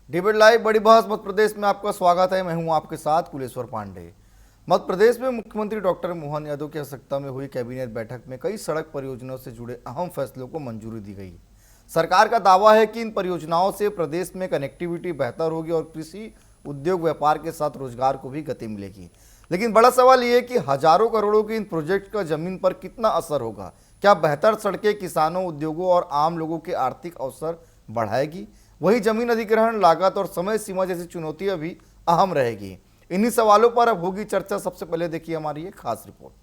Debate live बड़ी बहस मध्य प्रदेश में आपका स्वागत है। मैं हूं आपके साथ कुलेश्वर पांडे। मध्य प्रदेश में मुख्यमंत्री डॉक्टर मोहन यादव की अध्यक्षता में हुई कैबिनेट बैठक में कई सड़क परियोजनाओं से जुड़े अहम फैसलों को मंजूरी दी गई। सरकार का दावा है कि इन परियोजनाओं से प्रदेश में कनेक्टिविटी बेहतर होगी और कृषि, उद्योग, व्यापार के साथ रोजगार को भी गति मिलेगी। लेकिन बड़ा सवाल ये है कि हजारों करोड़ों के इन प्रोजेक्ट का जमीन पर कितना असर होगा। क्या बेहतर सड़कें किसानों, उद्योगों और आम लोगों के आर्थिक अवसर बढ़ाएगी? वही जमीन अधिग्रहण, लागत और समय सीमा जैसी चुनौतियां भी अहम रहेगी। इन्हीं सवालों पर अब होगी चर्चा। सबसे पहले देखिए हमारी एक खास रिपोर्ट।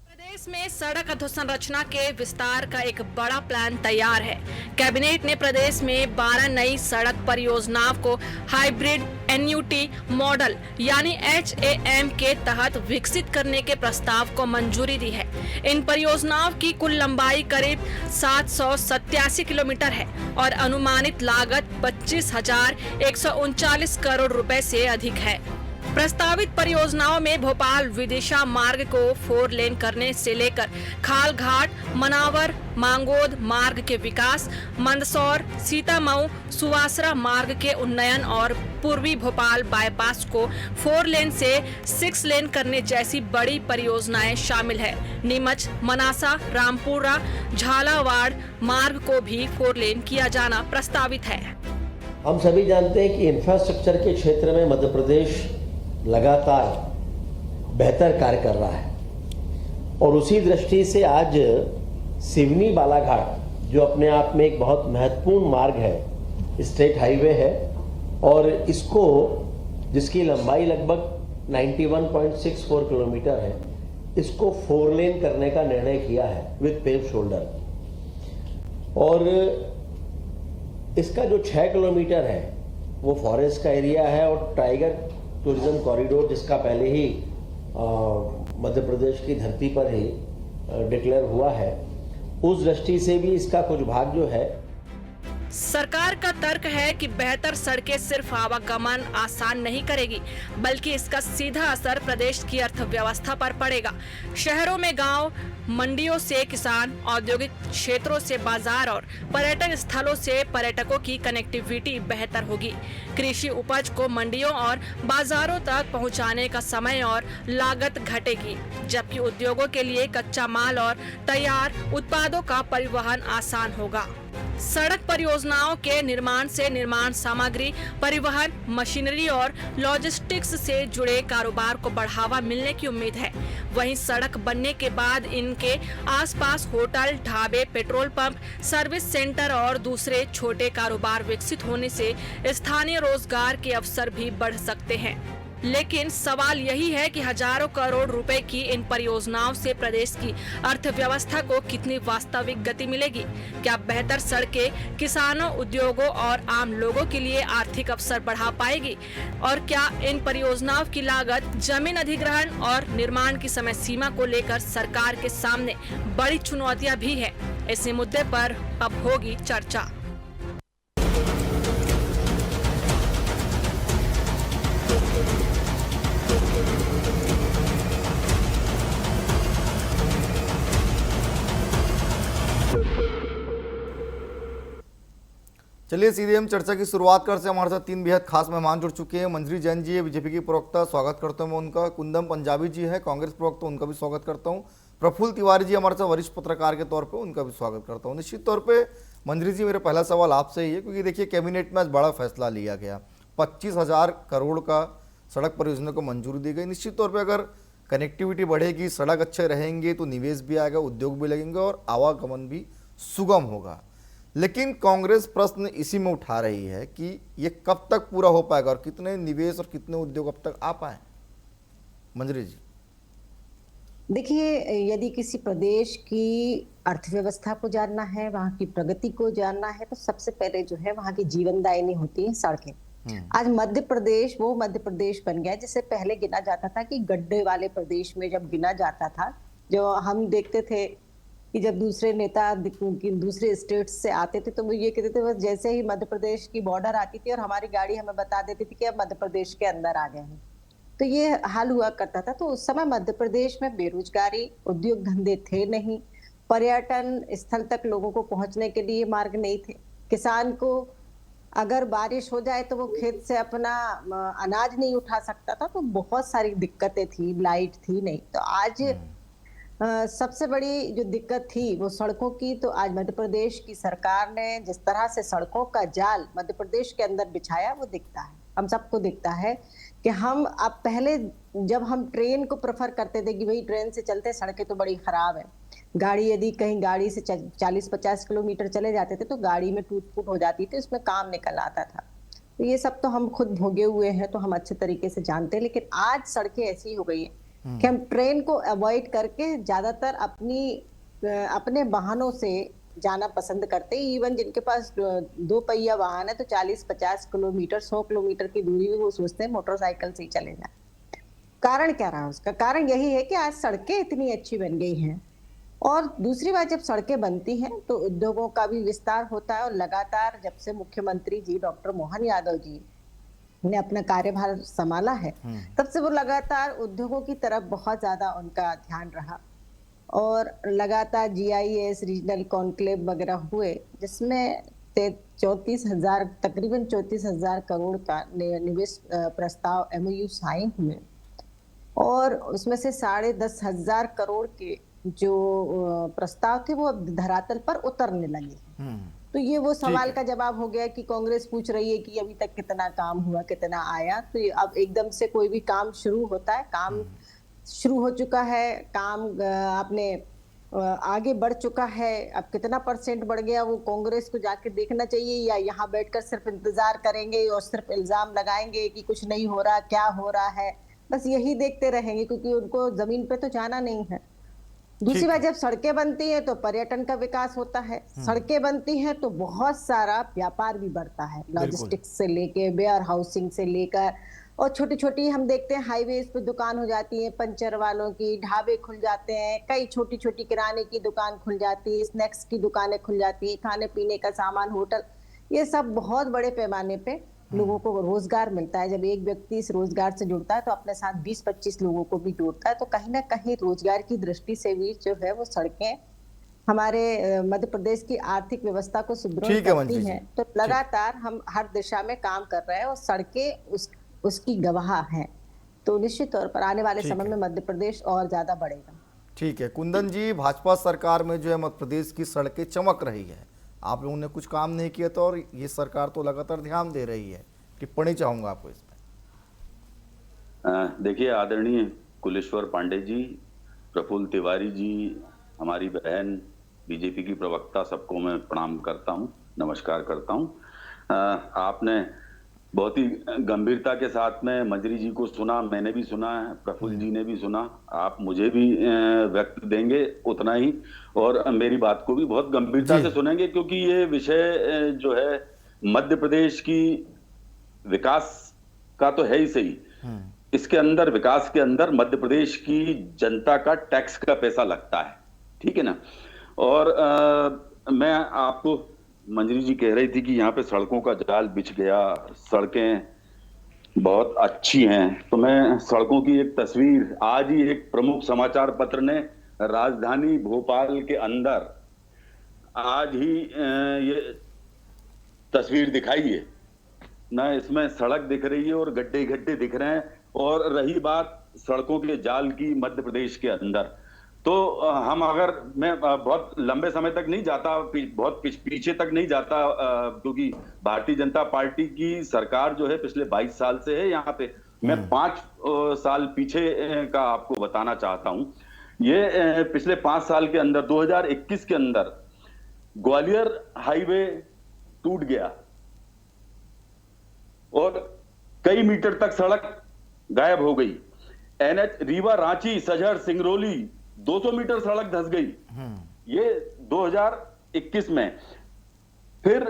प्रदेश में सड़क अधोसंरचना के विस्तार का एक बड़ा प्लान तैयार है। कैबिनेट ने प्रदेश में 12 नई सड़क परियोजनाओं को हाइब्रिड एनयूटी मॉडल यानी HAM के तहत विकसित करने के प्रस्ताव को मंजूरी दी है। इन परियोजनाओं की कुल लंबाई करीब 787 किलोमीटर है और अनुमानित लागत 25,139 करोड़ रुपए से अधिक है। प्रस्तावित परियोजनाओं में भोपाल विदिशा मार्ग को 4 लेन करने से लेकर खाल घाट, मनावर, मांगोद मार्ग के विकास, मंदसौर, सीतामऊ, सुवासरा मार्ग के उन्नयन और पूर्वी भोपाल बाईपास को 4 लेन से 6 लेन करने जैसी बड़ी परियोजनाएं शामिल है। नीमच, मनासा, रामपुरा, झालावाड़ मार्ग को भी 4 लेन किया जाना प्रस्तावित है। हम सभी जानते हैं कि इंफ्रास्ट्रक्चर के क्षेत्र में मध्य प्रदेश लगातार बेहतर कार्य कर रहा है और उसी दृष्टि से आज सिवनी बालाघाट, जो अपने आप में एक बहुत महत्वपूर्ण मार्ग है, स्टेट हाईवे है, और इसको, जिसकी लंबाई लगभग 91.64 किलोमीटर है, इसको 4 लेन करने का निर्णय किया है विद पेव शोल्डर। और इसका जो 6 किलोमीटर है वो फॉरेस्ट का एरिया है और टाइगर टूरिज्म कॉरिडोर, जिसका पहले ही मध्य प्रदेश की धरती पर ही डिक्लेयर हुआ है, उस दृष्टि से भी इसका कुछ भाग जो है। सरकार का तर्क है कि बेहतर सड़कें सिर्फ आवागमन आसान नहीं करेगी, बल्कि इसका सीधा असर प्रदेश की अर्थव्यवस्था पर पड़ेगा। शहरों में गांव, मंडियों से किसान, औद्योगिक क्षेत्रों से बाजार और पर्यटन स्थलों से पर्यटकों की कनेक्टिविटी बेहतर होगी। कृषि उपज को मंडियों और बाजारों तक पहुंचाने का समय और लागत घटेगी, जबकि उद्योगों के लिए कच्चा माल और तैयार उत्पादों का परिवहन आसान होगा। सड़क परियोजनाओं के निर्माण से निर्माण सामग्री, परिवहन, मशीनरी और लॉजिस्टिक्स से जुड़े कारोबार को बढ़ावा मिलने की उम्मीद है। वहीं सड़क बनने के बाद इनके आसपास होटल, ढाबे, पेट्रोल पंप, सर्विस सेंटर और दूसरे छोटे कारोबार विकसित होने से स्थानीय रोजगार के अवसर भी बढ़ सकते हैं। लेकिन सवाल यही है कि हजारों करोड़ रुपए की इन परियोजनाओं से प्रदेश की अर्थव्यवस्था को कितनी वास्तविक गति मिलेगी। क्या बेहतर सड़कें किसानों, उद्योगों और आम लोगों के लिए आर्थिक अवसर बढ़ा पाएगी? और क्या इन परियोजनाओं की लागत, जमीन अधिग्रहण और निर्माण की समय सीमा को लेकर सरकार के सामने बड़ी चुनौतियां भी है? इसी मुद्दे पर अब होगी चर्चा। चलिए सीधे हम चर्चा की शुरुआत करते हैं। हमारे साथ 3 बेहद खास मेहमान जुड़ चुके हैं। मंजरी जैन जी है, बीजेपी की प्रवक्ता, स्वागत करता हूं मैं उनका। कुंदन पंजाबी जी है, कांग्रेस प्रवक्ता, उनका भी स्वागत करता हूं। प्रफुल्ल तिवारी जी हमारे साथ वरिष्ठ पत्रकार के तौर पे, उनका भी स्वागत करता हूं। निश्चित तौर पे मंजरी जी, मेरा पहला सवाल आपसे ही है, क्योंकि देखिए कैबिनेट में आज बड़ा फैसला लिया गया। 25,000 करोड़ का सड़क परियोजना को मंजूरी दी गई। निश्चित तौर पर अगर कनेक्टिविटी बढ़ेगी, सड़क अच्छे रहेंगे तो निवेश भी आएगा, उद्योग भी लगेंगे और आवागमन भी सुगम होगा। लेकिन कांग्रेस प्रश्न इसी में उठा रही है कि ये कब तक पूरा हो पाएगा और कितने निवेश और कितने उद्योग अब तक आ पाए। मंजरी जी, देखिए, यदि किसी प्रदेश की अर्थव्यवस्था को जानना है, वहाँ की प्रगति को जानना है, तो सबसे पहले जो है वहाँ की जीवनदायिनी होती है सड़कें। आज मध्य प्रदेश वो मध्य प्रदेश बन गया जिसे पहले गिना जाता था कि गड्ढे वाले प्रदेश में जब गिना जाता था। जो हम देखते थे कि जब दूसरे नेता दूसरे स्टेट से आते थे तो वो ये कहते थे, बस जैसे ही मध्य प्रदेश की बॉर्डर आती थी और हमारी गाड़ी हमें बता देती थी कि अब मध्य प्रदेश के अंदर आ गए हैं, तो ये हाल हुआ करता था। तो उस समय मध्य प्रदेश में बेरोजगारी, उद्योग धंधे थे नहीं, पर्यटन स्थल तक लोगों को पहुंचने के लिए मार्ग नहीं थे, किसान को अगर बारिश हो जाए तो वो खेत से अपना अनाज नहीं उठा सकता था, तो बहुत सारी दिक्कतें थी, लाइट थी नहीं। तो आज सबसे बड़ी जो दिक्कत थी वो सड़कों की। तो आज मध्य प्रदेश की सरकार ने जिस तरह से सड़कों का जाल मध्य प्रदेश के अंदर बिछाया, वो दिखता है, हम सबको दिखता है कि हम अब पहले जब हम ट्रेन को प्रेफर करते थे कि भाई ट्रेन से चलते, सड़कें तो बड़ी खराब है, गाड़ी यदि कहीं गाड़ी से 40-50 किलोमीटर चले जाते थे तो गाड़ी में टूट फूट हो जाती थी, उसमें काम निकल आता था। तो ये सब तो हम खुद भोगे हुए हैं, तो हम अच्छे तरीके से जानते हैं। लेकिन आज सड़कें ऐसी हो गई है कि हम ट्रेन को अवॉइड करके ज्यादातर अपने वाहनों से जाना पसंद करते हैं। इवन जिनके पास 2 पहिया वाहन है तो 40-50 किलोमीटर 100 किलोमीटर की दूरी भी वो सोचते हैं मोटरसाइकिल से ही चले जाए। कारण क्या रहा उसका? कारण यही है कि आज सड़कें इतनी अच्छी बन गई हैं। और दूसरी बात, जब सड़कें बनती हैं तो उद्योगों का भी विस्तार होता है। और लगातार जब से मुख्यमंत्री जी डॉक्टर मोहन यादव जी ने अपना कार्यभार संभाला है, तब से वो लगातार उद्योगों की तरफ बहुत ज्यादा उनका ध्यान रहा। और लगातार GIS रीजनल कॉन्क्लेव वगैरह हुए, जिसमें 34,000 तकरीबन 34,000 करोड़ का निवेश प्रस्ताव MOU साइन हुए। और उसमें से 10,500 करोड़ के जो प्रस्ताव थे वो अब धरातल पर उतरने लगे। तो ये वो सवाल का जवाब हो गया कि कांग्रेस पूछ रही है कि अभी तक कितना काम हुआ, कितना आया। तो अब एकदम से कोई भी काम शुरू होता है, काम शुरू हो चुका है, काम आपने आगे बढ़ चुका है, अब कितना % बढ़ गया वो कांग्रेस को जाके देखना चाहिए, या यहाँ बैठकर सिर्फ इंतजार करेंगे और सिर्फ इल्जाम लगाएंगे कि कुछ नहीं हो रहा, क्या हो रहा है, बस यही देखते रहेंगे, क्योंकि उनको जमीन पे तो जाना नहीं है। दूसरी बात, जब सड़कें बनती हैं तो पर्यटन का विकास होता है, सड़कें बनती हैं तो बहुत सारा व्यापार भी बढ़ता है, लॉजिस्टिक्स से लेके वेयर हाउसिंग से लेकर, और छोटी छोटी हम देखते हैं हाईवेज पे दुकान हो जाती है, पंचर वालों की, ढाबे खुल जाते हैं, कई छोटी छोटी किराने की दुकान खुल जाती है, स्नैक्स की दुकानें खुल जाती है, खाने पीने का सामान, होटल, ये सब बहुत बड़े पैमाने पे लोगों को रोजगार मिलता है। जब एक व्यक्ति इस रोजगार से जुड़ता है तो अपने साथ 20-25 लोगों को भी जोड़ता है। तो कहीं ना कहीं रोजगार की दृष्टि से भी जो है वो सड़कें हमारे मध्य प्रदेश की आर्थिक व्यवस्था को सुदृढ़ करती हैं। तो लगातार हम हर दिशा में काम कर रहे हैं और सड़कें उसकी गवाह हैं। तो निश्चित तौर पर आने वाले समय में मध्य प्रदेश और ज्यादा बढ़ेगा। ठीक है कुंदन जी, भाजपा सरकार में जो है मध्य प्रदेश की सड़कें चमक रही है, आप लोगों ने कुछ काम नहीं किया तो, और ये सरकार तो लगातार ध्यान दे रही है, टिप्पणी चाहूंगा आपको इसमें। देखिए आदरणीय कुलेश्वर पांडे जी, प्रफुल्ल तिवारी जी, हमारी बहन बीजेपी की प्रवक्ता, सबको मैं प्रणाम करता हूं, नमस्कार करता हूं। आपने बहुत ही गंभीरता के साथ में मंजरी जी को सुना, मैंने भी सुना है, प्रफुल्ल जी ने भी सुना, आप मुझे भी व्यक्त देंगे उतना ही, और मेरी बात को भी बहुत गंभीरता से सुनेंगे, क्योंकि ये विषय जो है मध्य प्रदेश की विकास का तो है ही सही, इसके अंदर विकास के अंदर मध्य प्रदेश की जनता का टैक्स का पैसा लगता है, ठीक है ना। और मैं आपको, मंजरी जी कह रही थी कि यहाँ पे सड़कों का जाल बिछ गया, सड़कें बहुत अच्छी हैं, तो मैं सड़कों की एक तस्वीर, आज ही एक प्रमुख समाचार पत्र ने राजधानी भोपाल के अंदर आज ही ये तस्वीर दिखाई है ना, इसमें सड़क दिख रही है और गड्ढे गड्ढे दिख रहे हैं। और रही बात सड़कों के जाल की मध्य प्रदेश के अंदर, तो हम अगर, मैं बहुत लंबे समय तक नहीं जाता, बहुत पीछे तक नहीं जाता, क्योंकि भारतीय जनता पार्टी की सरकार जो है पिछले 22 साल से है यहाँ पे, मैं 5 साल पीछे का आपको बताना चाहता हूँ। ये पिछले 5 साल के अंदर 2021 के अंदर ग्वालियर हाईवे टूट गया और कई मीटर तक सड़क गायब हो गई। NH रीवा रांची सजहर सिंगरौली 200 मीटर सड़क धंस गई, ये 2021 में। फिर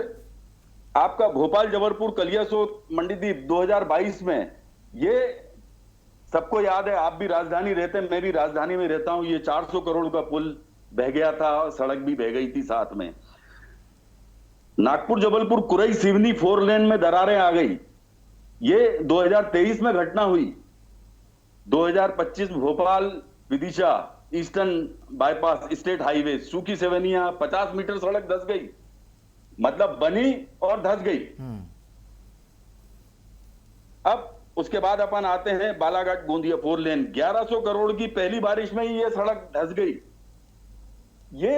आपका भोपाल जबलपुर कलियासोत मंडीदीप 2022 में, ये सबको याद है, आप भी राजधानी रहते हैं, मैं भी राजधानी में रहता हूं, ये 400 करोड़ का पुल बह गया था, सड़क भी बह गई थी साथ में। नागपुर जबलपुर कुरई सिवनी 4 लेन में दरारें आ गई, ये 2023 में घटना हुई। 2025 Bhopal Vidisha eastern bypass state highway सूखी सेवनिया 50 मीटर सड़क धंस गई, मतलब बनी और धंस गई। अब उसके बाद अपन आते हैं बालाघाट गोंदिया 4 लेन, 1100 करोड़ की पहली बारिश में ही ये सड़क धंस गई। ये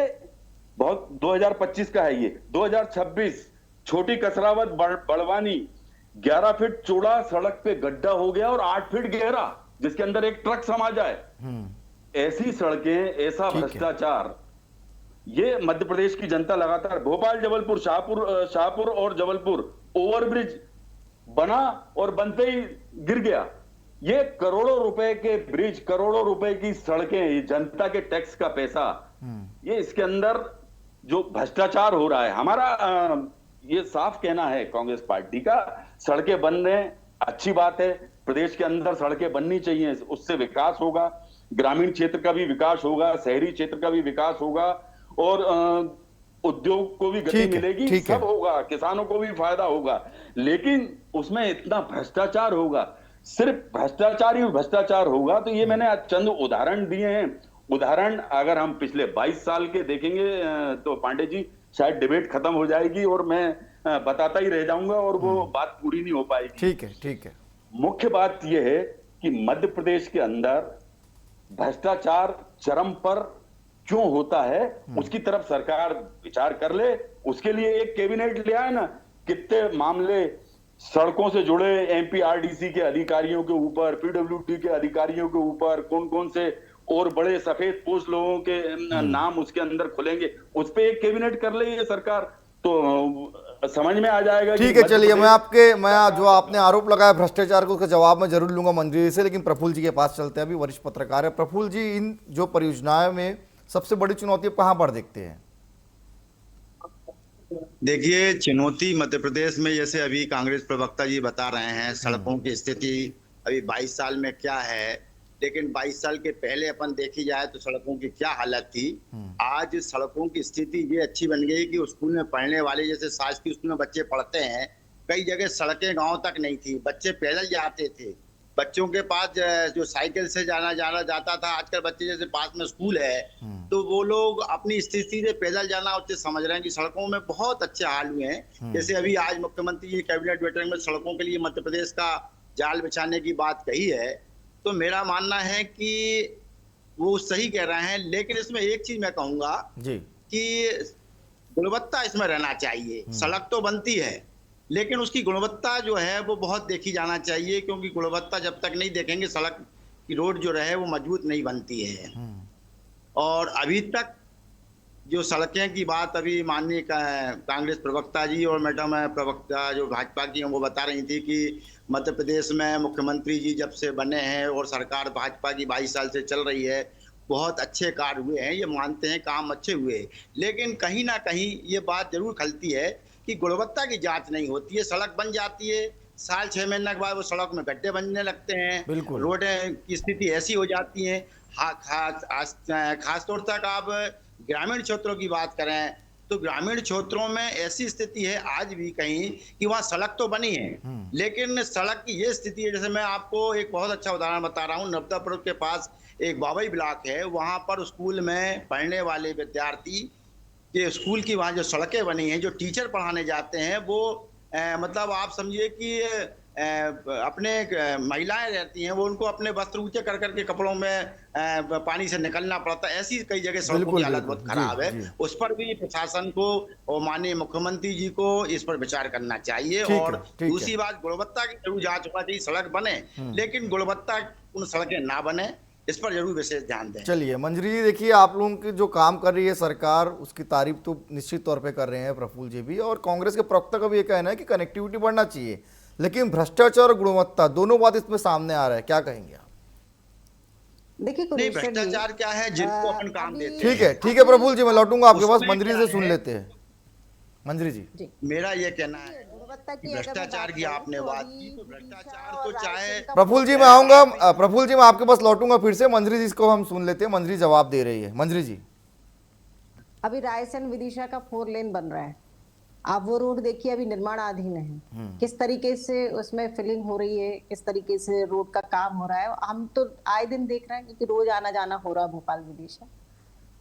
बहुत 2025 का है। ये 2026 छोटी कसरावत बड़वानी 11 फीट चौड़ा सड़क पे गड्ढा हो गया और 8 फीट गहरा, जिसके अंदर एक ट्रक समा जाए। ऐसी सड़कें, ऐसा भ्रष्टाचार, ये मध्य प्रदेश की जनता लगातार, भोपाल जबलपुर शाहपुर और जबलपुर ओवरब्रिज बना और बनते ही गिर गया। ये करोड़ों रुपए के ब्रिज, करोड़ों रुपए की सड़कें, ये जनता के टैक्स का पैसा, ये इसके अंदर जो भ्रष्टाचार हो रहा है। हमारा ये साफ कहना है कांग्रेस पार्टी का, सड़कें बनने अच्छी बात है, प्रदेश के अंदर सड़कें बननी चाहिए, उससे विकास होगा, ग्रामीण क्षेत्र का भी विकास होगा, शहरी क्षेत्र का भी विकास होगा और उद्योग को भी गति मिलेगी, सब होगा, किसानों को भी फायदा होगा। लेकिन उसमें इतना भ्रष्टाचार होगा, सिर्फ भ्रष्टाचार ही भ्रष्टाचार होगा। तो ये मैंने चंद उदाहरण दिए हैं। उदाहरण अगर हम पिछले 22 साल के देखेंगे तो पांडे जी शायद डिबेट खत्म हो जाएगी और मैं बताता ही रह जाऊंगा और वो बात पूरी नहीं हो पाएगी। ठीक है। मुख्य बात यह है कि मध्य प्रदेश के अंदर भ्रष्टाचार चरम पर क्यों होता है, उसकी तरफ सरकार विचार कर ले। उसके लिए एक कैबिनेट ले आए ना, कितने मामले सड़कों से जुड़े एमपीआरडीसी के अधिकारियों के ऊपर, पीडब्ल्यूडी के अधिकारियों के ऊपर, कौन कौन से और बड़े सफेद पोस्ट लोगों के नाम उसके अंदर खुलेंगे, उस पे एक कैबिनेट कर ले ये सरकार, तो समझ में आ जाएगा। ठीक है, चलिए मैं जो आपने आरोप लगाया भ्रष्टाचार को, उसका जवाब मैं जरूर लूंगा मंत्री जी से, लेकिन प्रफुल्ल जी के पास चलते हैं। अभी वरिष्ठ पत्रकार है प्रफुल्ल जी, इन जो परियोजनाओं में सबसे बड़ी चुनौती कहां पर देखते हैं? देखिए, चुनौती मध्य प्रदेश में, जैसे अभी कांग्रेस प्रवक्ता जी बता रहे हैं, सड़कों की स्थिति अभी 22 साल में क्या है, लेकिन 22 साल के पहले अपन देखी जाए तो सड़कों की क्या हालत थी। आज सड़कों की स्थिति ये अच्छी बन गई कि स्कूल में पढ़ने वाले, जैसे शासकीय स्कूल में बच्चे पढ़ते हैं, कई जगह सड़कें गांव तक नहीं थी, बच्चे पैदल जाते थे। बच्चों के पास जो साइकिल से जाना जाता था, आजकल बच्चे जैसे पास में स्कूल है तो वो लोग अपनी स्थिति से पैदल जाना उससे समझ रहे हैं कि सड़कों में बहुत अच्छे हाल हुए हैं। जैसे अभी आज मुख्यमंत्री जी कैबिनेट मीटिंग में सड़कों के लिए मध्य प्रदेश का जाल बिछाने की बात कही है, तो मेरा मानना है कि वो सही कह रहे हैं। लेकिन इसमें एक चीज मैं कहूंगा कि गुणवत्ता इसमें रहना चाहिए। सड़क तो बनती है लेकिन उसकी गुणवत्ता जो है वो बहुत देखी जाना चाहिए, क्योंकि गुणवत्ता जब तक नहीं देखेंगे सड़क की रोड जो रहे वो मजबूत नहीं बनती है। और अभी तक जो सड़कें की बात अभी माननीय कांग्रेस प्रवक्ता जी और मैडम प्रवक्ता जो भाजपा की वो बता रही थी कि मध्य प्रदेश में मुख्यमंत्री जी जब से बने हैं और सरकार भाजपा की 22 साल से चल रही है, बहुत अच्छे कार्य हुए हैं, ये मानते हैं, काम अच्छे हुए। लेकिन कहीं ना कहीं ये बात जरूर खलती है कि गुणवत्ता की जांच नहीं होती है। सड़क बन जाती है, साल 6 महीने के बाद वो सड़क में गड्ढे बनने लगते हैं, रोडें की स्थिति ऐसी हो जाती है। खास तौर तक आप ग्रामीण क्षेत्रों की बात करें तो ग्रामीण क्षेत्रों में ऐसी स्थिति है आज भी कहीं कि वहाँ सड़क तो बनी है लेकिन सड़क की ये स्थिति है। जैसे मैं आपको एक बहुत अच्छा उदाहरण बता रहा हूँ, नवदापुर के पास एक बाबई ब्लॉक है, वहाँ पर स्कूल में पढ़ने वाले विद्यार्थी के स्कूल की वहाँ जो सड़कें बनी हैं, जो टीचर पढ़ाने जाते हैं वो मतलब आप समझिए कि अपने महिलाएं रहती हैं, वो उनको अपने वस्त्र ऊंचे कर करके कपड़ों में पानी से निकलना पड़ता है। ऐसी कई जगह सड़कों की हालत बहुत खराब है। उस पर भी प्रशासन को और माननीय मुख्यमंत्री जी को इस पर विचार करना चाहिए। और दूसरी बात, गुणवत्ता की जरूर जांच होना चाहिए। सड़क बने लेकिन गुणवत्ता उन सड़कें ना बने, इस पर जरूर विशेष ध्यान दें। चलिए मंजरी जी, देखिए आप लोगों की जो काम कर रही है सरकार, उसकी तारीफ तो निश्चित तौर पे कर रहे हैं प्रफुल्ल जी भी, और कांग्रेस के प्रवक्ता का भी ये कहना है कि कनेक्टिविटी बढ़ना चाहिए, लेकिन भ्रष्टाचार और गुणवत्ता दोनों बात इसमें सामने आ रहा है, क्या कहेंगे आप? देखिए भ्रष्टाचार क्या है, जिनको अपन काम देते हैं। ठीक है प्रफुल्ल जी, मैं लौटूंगा आपके पास, मंजरी से सुन लेते हैं। मंजरी जी, मेरा ये कहना है भ्रष्टाचार की आपने बात की, तो भ्रष्टाचार तो चाहे प्रफुल्ल जी मैं आऊंगा, प्रफुल्ल जी मैं आपके पास लौटूंगा फिर से। मंजरी जी को हम सुन लेते हैं, मंजरी जवाब दे रही है। मंजरी जी, अभी रायसेन विदिशा का 4 लेन बन रहा है, आप वो रोड देखिए, अभी निर्माणाधीन है, किस तरीके से उसमें फिलिंग हो रही है, किस तरीके से रोड का काम हो रहा है। हम तो आए दिन देख रहे हैं क्योंकि रोज आना जाना हो रहा है भोपाल विदिशा,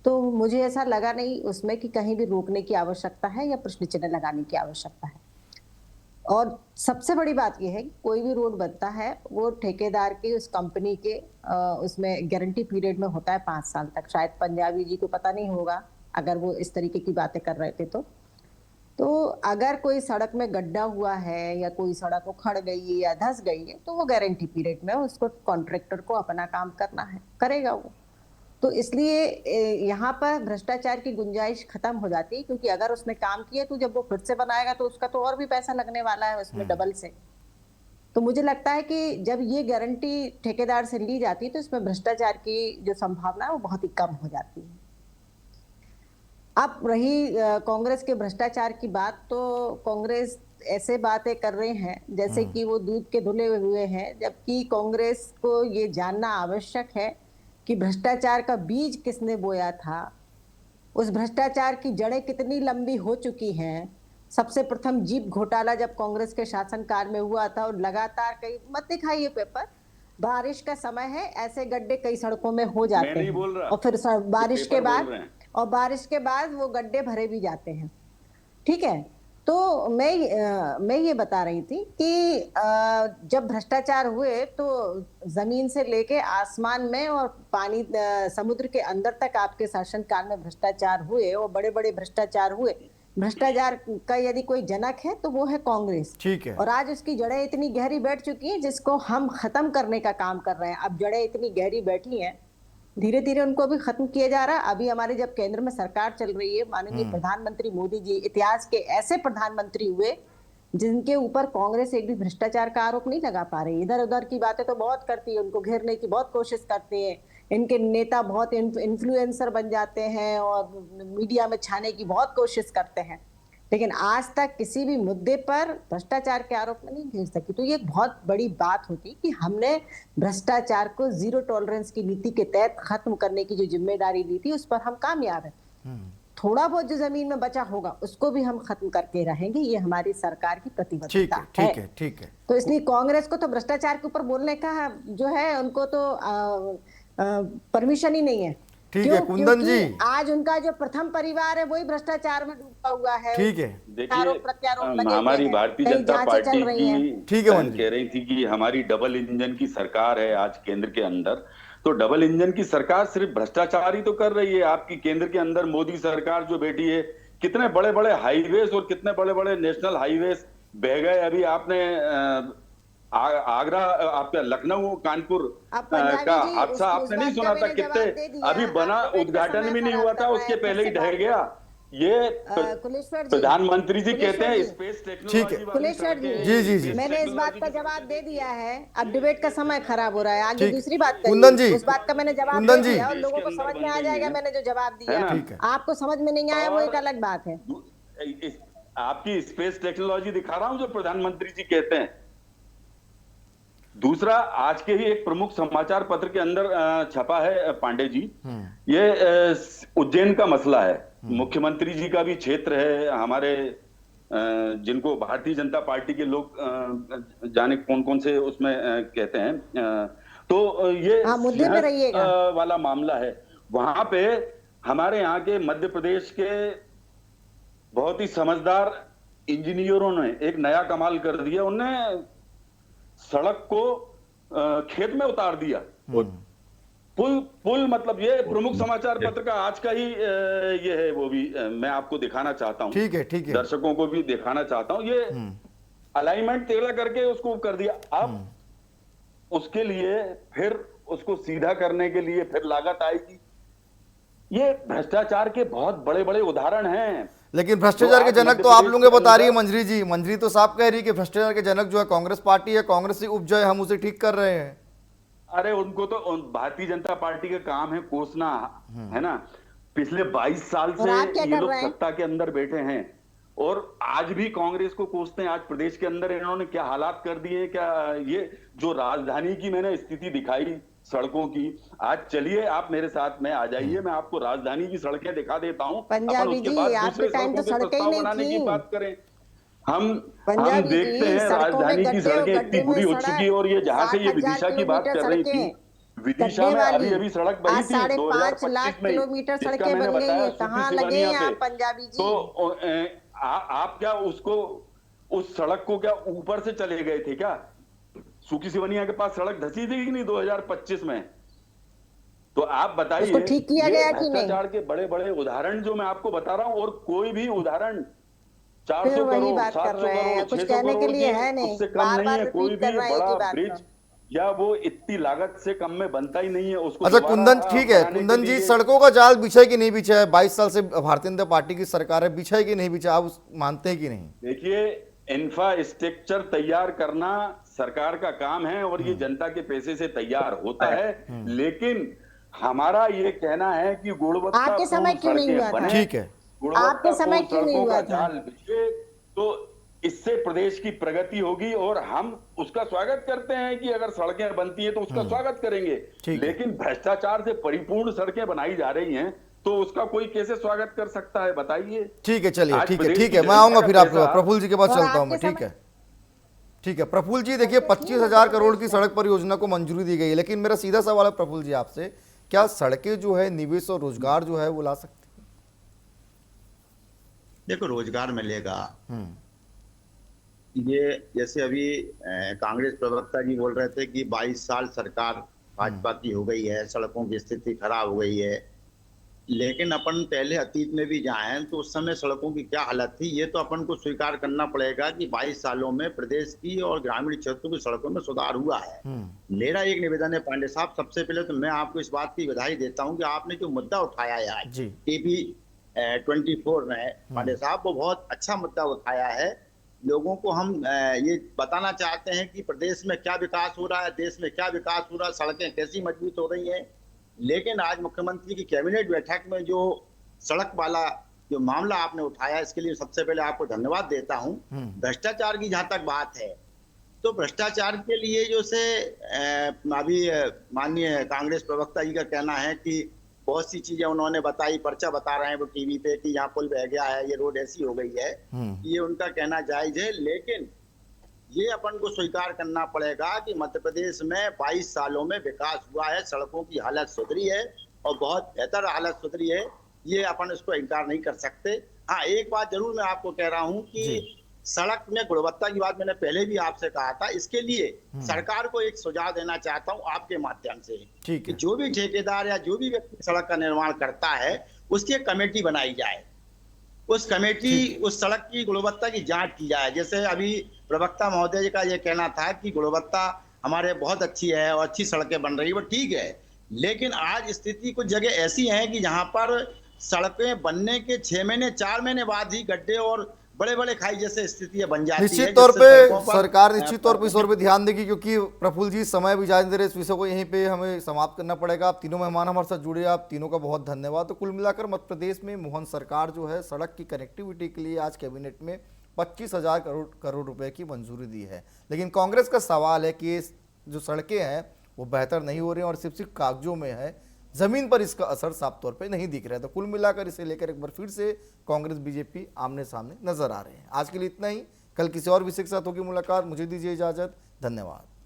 तो मुझे ऐसा लगा नहीं उसमें कि कहीं भी रोकने की आवश्यकता है या प्रश्न चिन्ह लगाने की आवश्यकता है। और सबसे बड़ी बात यह है कि कोई भी रोड बनता है वो ठेकेदार की उस कंपनी के उसमें गारंटी पीरियड में होता है 5 साल तक। शायद पंजाबी जी को पता नहीं होगा अगर वो इस तरीके की बातें कर रहे थे तो अगर कोई सड़क में गड्ढा हुआ है या कोई सड़क उखड़ गई है या धंस गई है तो वो गारंटी पीरियड में उसको कॉन्ट्रैक्टर को अपना काम करना है, करेगा वो। तो इसलिए यहाँ पर भ्रष्टाचार की गुंजाइश खत्म हो जाती है, क्योंकि अगर उसने काम किया तो जब वो फिर से बनाएगा तो उसका तो और भी पैसा लगने वाला है उसमें डबल से। तो मुझे लगता है कि जब ये गारंटी ठेकेदार से ली जाती है तो इसमें भ्रष्टाचार की जो संभावना है वो बहुत ही कम हो जाती है। अब रही कांग्रेस के भ्रष्टाचार की बात, तो कांग्रेस ऐसे बातें कर रहे हैं जैसे कि वो दूध के धुले हुए हैं, जबकि कांग्रेस को ये जानना आवश्यक है कि भ्रष्टाचार का बीज किसने बोया था, उस भ्रष्टाचार की जड़ें कितनी लंबी हो चुकी हैं। सबसे प्रथम जीप घोटाला जब कांग्रेस के शासनकाल में हुआ था और लगातार कई, मत दिखाइए पेपर, बारिश का समय है ऐसे गड्ढे कई सड़कों में हो जाते हैं और फिर बारिश के बाद वो गड्ढे भरे भी जाते हैं। ठीक है, तो मैं ये बता रही थी कि जब भ्रष्टाचार हुए तो जमीन से लेके आसमान में और पानी समुद्र के अंदर तक आपके शासनकाल में भ्रष्टाचार हुए और बड़े बड़े भ्रष्टाचार हुए। भ्रष्टाचार का यदि कोई जनक है तो वो है कांग्रेस। ठीक है। और आज उसकी जड़ें इतनी गहरी बैठ चुकी हैं जिसको हम खत्म करने का काम कर रहे हैं। अब जड़ें इतनी गहरी बैठी हैं, धीरे धीरे उनको भी खत्म किया जा रहा है। अभी हमारे जब केंद्र में सरकार चल रही है, माननीय प्रधानमंत्री मोदी जी इतिहास के ऐसे प्रधानमंत्री हुए जिनके ऊपर कांग्रेस एक भी भ्रष्टाचार का आरोप नहीं लगा पा रही। इधर उधर की बातें तो बहुत करती है, उनको घेरने की बहुत कोशिश करती है, इनके नेता बहुत इन्फ्लुएंसर बन जाते हैं और मीडिया में छाने की बहुत कोशिश करते हैं, लेकिन आज तक किसी भी मुद्दे पर भ्रष्टाचार के आरोप में नहीं घेर सकी। तो ये एक बहुत बड़ी बात होती कि हमने भ्रष्टाचार को जीरो टॉलरेंस की नीति के तहत खत्म करने की जो जिम्मेदारी ली थी उस पर हम कामयाब हैं। थोड़ा बहुत जो जमीन में बचा होगा उसको भी हम खत्म करके रहेंगे, ये हमारी सरकार की प्रतिबद्धता है। ठीक है। तो इसलिए कांग्रेस को तो भ्रष्टाचार के ऊपर बोलने का जो है उनको तो परमिशन ही नहीं है। ठीक है कुंदन जी, आज उनका जो प्रथम परिवार है वही भ्रष्टाचार में डूबा हुआ है। ठीक है। देखिए हमारी भारतीय जनता पार्टी की कह रही थी कि हमारी डबल इंजन की सरकार है आज केंद्र के अंदर, तो डबल इंजन की सरकार सिर्फ भ्रष्टाचार ही तो कर रही है। आपकी केंद्र के अंदर मोदी सरकार जो बैठी है, कितने बड़े बड़े हाईवेज और कितने बड़े बड़े नेशनल हाईवेज बह गए। अभी आपने आगरा, आपका लखनऊ कानपुर का हादसा आपने नहीं सुना था? कितने अभी बना, उद्घाटन भी नहीं हुआ था, उसके पहले ही ढह गया। ये प्रधानमंत्री जी कहते हैं स्पेस टेक्नोलॉजी। कुलेश्वर जी, मैंने इस बात का जवाब दे दिया है। अब डिबेट का समय खराब हो रहा है, आगे दूसरी बात कुंदन जी, उस बात का मैंने जवाब दे दिया और लोगों को समझ में आ जाएगा मैंने जो जवाब दिया। आपको समझ में नहीं आया वो एक अलग बात है। आपकी स्पेस टेक्नोलॉजी दिखा रहा हूं जो प्रधानमंत्री जी कहते हैं। दूसरा, आज के ही एक प्रमुख समाचार पत्र के अंदर छपा है पांडे जी, ये उज्जैन का मसला है। मुख्यमंत्री जी का भी क्षेत्र है, हमारे जिनको भारतीय जनता पार्टी के लोग जाने कौन कौन से उसमें कहते हैं, तो ये मुद्दे पे रहिएगा वाला मामला है। वहां पे हमारे यहाँ के मध्य प्रदेश के बहुत ही समझदार इंजीनियरों ने एक नया कमाल कर दिया। उन्होंने सड़क को खेत में उतार दिया। पुल मतलब ये प्रमुख समाचार पत्र का आज का ही ये है, वो भी मैं आपको दिखाना चाहता हूँ। ठीक है। दर्शकों को भी दिखाना चाहता हूँ। ये अलाइनमेंट टेढ़ा करके उसको कर दिया। अब उसके लिए फिर उसको सीधा करने के लिए फिर लागत आएगी। ये भ्रष्टाचार के बहुत बड़े बड़े उदाहरण हैं। लेकिन भ्रष्टाचार के जनक तो आप लोग बता रही है मंजरी जी। मंजरी तो साफ कह रही है कि भ्रष्टाचार के जनक जो है कांग्रेस पार्टी है, कांग्रेस से उपजय, हम उसे ठीक कर रहे हैं। अरे उनको तो भारतीय जनता पार्टी का काम है कोसना, है ना। पिछले 22 साल से ये लोग सत्ता के अंदर बैठे हैं और आज भी कांग्रेस को कोसते हैं। आज प्रदेश के अंदर इन्होंने क्या हालात कर दिए, क्या ये जो राजधानी की मैंने स्थिति दिखाई सड़कों की, आज चलिए आप मेरे साथ में आ जाइए, मैं आपको राजधानी की सड़कें दिखा देता हूँ। पंजाबी जी, आपके टाइम तो सड़कें ही नहीं बनाने की बात करें। हम देखते हैं राजधानी की सड़कें इतनी बुरी हो चुकी है। और ये जहां से ये विदिशा की बात कर रही थी, विदिशा में अभी सड़क बनी थी 5.5 लाख किलोमीटर सड़कें बन गई है। कहाँ लगे हैं आप पंजाबी जी? तो आप क्या उसको उस सड़क को क्या ऊपर से चले गए थे क्या? सूखी सिवनिया के पास सड़क धसी थी कि नहीं 2025 में? तो आप बताइए, उसको ठीक किया ये गया कि नहीं? भ्रष्टाचार के बड़े बड़े उदाहरण जो मैं आपको बता रहा हूं, और कोई भी उदाहरण 400 फिर वही करोड़, बात कर 700 रहे हैं, करोड़, कुछ 600 कहने के करोड़ लिए की है नहीं, उससे कम बार नहीं बार है। कोई रिपीट कर भी रहे हैं एक ही बड़ा बात ब्रिज को। या वो इतनी लागत से कम में बनता ही नहीं है। उसको अच्छा दोबारा कुंदन, ठीक है बनाने के कुंदन जी, लिए- सड़कों का जाल बिछा है कि नहीं बिछा है? 22 साल से भारतीय जनता पार्टी की सरकार है, बिछा है कि नहीं बिछा, आप मानते हैं कि नहीं? देखिए, इंफ्रास्ट्रक्चर तैयार करना सरकार का काम है और ये जनता के पैसे से तैयार होता है, लेकिन हमारा ये कहना है कि गुणवत्ता आपके समय क्यों नहीं हुआ था? ठीक है। आपके समय क्यों नहीं हुआ था? जाल बिछे तो इससे प्रदेश की प्रगति होगी, और हम उसका स्वागत करते हैं कि अगर सड़कें बनती है तो उसका स्वागत करेंगे। ठीक है। लेकिन भ्रष्टाचार से परिपूर्ण सड़कें बनाई जा रही हैं तो उसका कोई कैसे स्वागत कर सकता है, बताइए? ठीक है, चलिए आज ठीक है, प्रदेश ठीक की है, मैं जनता आऊंगा का फिर आपके पास। पैसा- प्रफुल्ल जी के पास और चलता हूं आपके मैं। ठीक समय- है, ठीक है प्रफुल्ल जी, देखिए 25,000 करोड़ की सड़क परियोजना को मंजूरी दी गई है, लेकिन मेरा सीधा सवाल है प्रफुल्ल जी आपसे, क्या सड़कें जो है निवेश और रोजगार जो है वो ला सकती है? देखो, रोजगार मिलेगा। हम्म, ये जैसे अभी कांग्रेस प्रवक्ता जी बोल रहे थे कि 22 साल सरकार भाजपा की हो गई है, सड़कों की स्थिति खराब हो गई है, लेकिन अपन पहले अतीत में भी जाएं तो उस समय सड़कों की क्या हालत थी, ये तो अपन को स्वीकार करना पड़ेगा कि 22 सालों में प्रदेश की और ग्रामीण क्षेत्रों की सड़कों में सुधार हुआ है। मेरा एक निवेदन है पांडे साहब, सबसे पहले तो मैं आपको इस बात की बधाई देता हूं कि आपने जो मुद्दा उठाया है आज जी। टीवी 24 में, पांडे साहब, वो बहुत अच्छा मुद्दा उठाया है। लोगों को हम ये बताना चाहते हैं कि प्रदेश में क्या विकास हो रहा है, देश में क्या विकास हो रहा है, सड़कें कैसी मजबूत हो रही हैं। लेकिन आज मुख्यमंत्री की कैबिनेट बैठक में जो सड़क वाला जो मामला आपने उठाया, इसके लिए सबसे पहले आपको धन्यवाद देता हूं। भ्रष्टाचार की जहां तक बात है, तो भ्रष्टाचार के लिए जो से अभी माननीय कांग्रेस प्रवक्ता जी का कहना है कि बहुत सी चीजें उन्होंने बताई, पर्चा बता रहे हैं वो टीवी पे कि यहाँ पुल बह गया है, ये रोड ऐसी हो गई है, ये उनका कहना जायज है। लेकिन ये अपन को स्वीकार करना पड़ेगा कि मध्य प्रदेश में 22 सालों में विकास हुआ है, सड़कों की हालत सुधरी है और बहुत बेहतर हालत सुधरी है, ये अपन इसको इनकार नहीं कर सकते। हाँ, एक बात जरूर मैं आपको कह रहा हूँ कि सड़क में गुणवत्ता की बात मैंने पहले भी आपसे कहा था, इसके लिए सरकार को एक सुझाव देना चाहता हूँ आपके माध्यम से कि जो भी ठेकेदार या जो भी व्यक्ति सड़क का निर्माण करता है उसकी एक कमेटी बनाई जाए, उस कमेटी उस सड़क की गुणवत्ता की जांच की जाए। जैसे अभी प्रवक्ता महोदय का ये कहना था कि गुणवत्ता हमारे बहुत अच्छी है और अच्छी सड़कें बन रही है, वो ठीक है, लेकिन आज स्थिति कुछ जगह ऐसी है कि जहां पर सड़कें बनने के 6 महीने 4 महीने बाद ही गड्ढे और बड़े बड़े खाई जैसे स्थिति बन जाती है। निश्चित तौर पे सरकार निश्चित तौर पे इस ओर पे ध्यान देगी, क्योंकि प्रफुल्ल जी समय भी ज्यादा दे रहे, इस विषय को यहीं पे हमें समाप्त करना पड़ेगा। आप तीनों मेहमान हमारे साथ जुड़े, आप तीनों का बहुत धन्यवाद। तो कुल मिलाकर मध्य प्रदेश में मोहन सरकार जो है सड़क की कनेक्टिविटी के लिए आज कैबिनेट में 25,000 करोड़ रुपए की मंजूरी दी है, लेकिन कांग्रेस का सवाल है कि जो सड़कें हैं वो बेहतर नहीं हो रही हैं और सिर्फ कागजों में है, जमीन पर इसका असर साफ तौर पे नहीं दिख रहा है। तो कुल मिलाकर इसे लेकर एक बार फिर से कांग्रेस बीजेपी आमने सामने नजर आ रहे हैं। आज के लिए इतना ही, कल किसी और विषय के साथ होगी मुलाकात। मुझे दीजिए इजाजत, धन्यवाद।